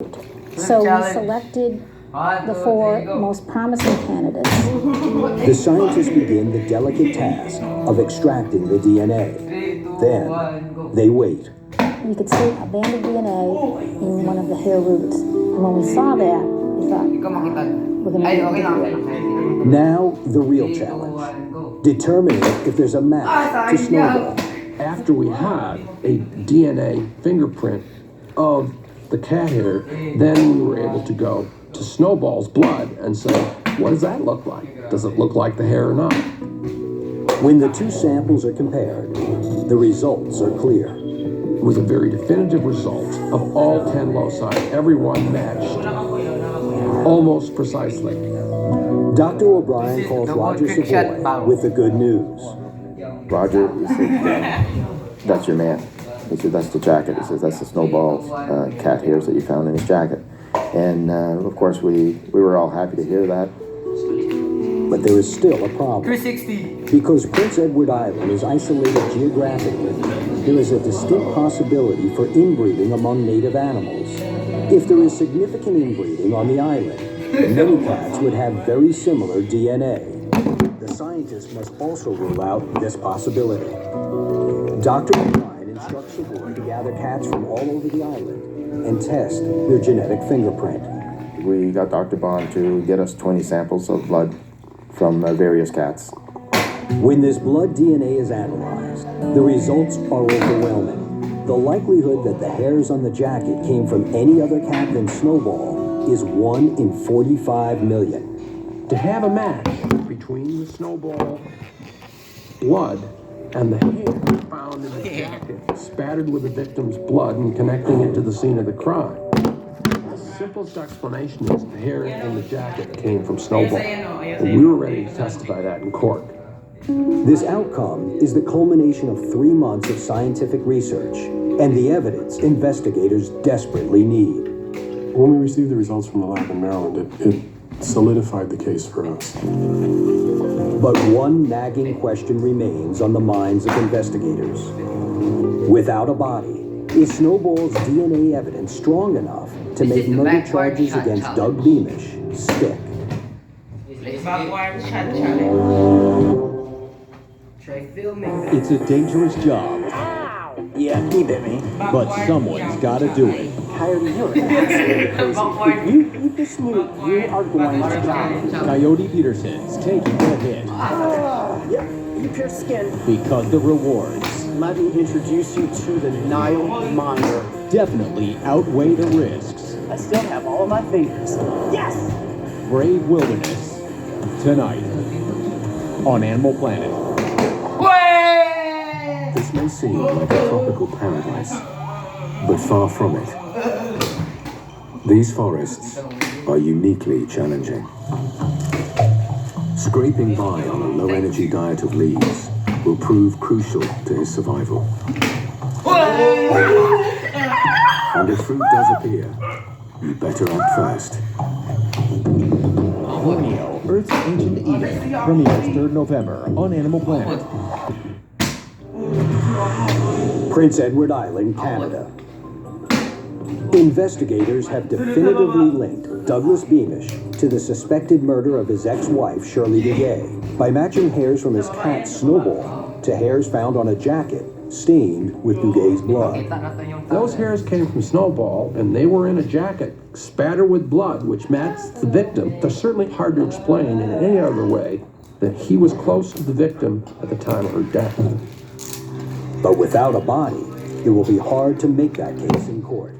So we selected the four most promising candidates. The scientists begin the delicate task of extracting the DNA. Then, they wait. You could see a band of DNA in one of the hair roots. And when we saw that, we thought, we're going to do it. Now, the real challenge. Determining if there's a match to Snowball. After we had a DNA fingerprint of the cat hair, then we were able to go to Snowball's blood and say, what does that look like? Does it look like the hair or not? When the two samples are compared, the results are clear. It was a very definitive result of all 10 loci. Everyone matched almost precisely. Dr. O'Brien calls Roger Savoy with the good news. Roger, he said, that's your man. He said, that's the jacket. He says, that's the Snowball's cat hairs that you found in his jacket. And of course, we were all happy to hear that. But there is still a problem. 360. Because Prince Edward Island is isolated geographically, there is a distinct possibility for inbreeding among native animals. If there is significant inbreeding on the island, many cats would have very similar DNA. The scientists must also rule out this possibility. Dr. O'Brien instructs Savoy to gather cats from all over the island and test their genetic fingerprint. We got Dr. Bond to get us 20 samples of blood from various cats. When this blood DNA is analyzed, the results are overwhelming. The likelihood that the hairs on the jacket came from any other cat than Snowball is 1 in 45 million. To have a match between the Snowball blood and the hair found in the jacket, spattered with the victim's blood and connecting it to the scene of the crime. The simplest explanation is the hair in the jacket came from Snowball. And we were ready to testify that in court. This outcome is the culmination of 3 months of scientific research and the evidence investigators desperately need. When we received the results from the lab in Maryland, it solidified the case for us. But one nagging question remains on the minds of investigators. Without a body, is Snowball's DNA evidence strong enough to make murder charges against Doug Beamish stick? It's a dangerous job. Yeah, he bit me. But someone's got to do it. Coyote, you're crazy. You just knew you are going to die. Coyote Peterson's taking the hit. Yep, you pierce skin. Because the rewards Let me introduce you to the Nile Monitor. definitely outweigh the risks. I still have all of my fingers. Yes! Brave Wilderness. Tonight. On Animal Planet. This may seem like a tropical paradise, but far from it. These forests are uniquely challenging. Scraping by on a low-energy diet of leaves will prove crucial to his survival. And if fruit does appear, you better act fast. Borneo, Earth's Ancient Eden. Premieres 3rd November on Animal Planet. Prince Edward Island, Canada. Investigators have definitively linked Douglas Beamish to the suspected murder of his ex-wife, Shirley Duguay, by matching hairs from his cat, Snowball, to hairs found on a jacket stained with Duguay's blood. Those hairs came from Snowball, and they were in a jacket spattered with blood, which matched the victim. They're certainly hard to explain in any other way that he was close to the victim at the time of her death. But without a body, it will be hard to make that case in court.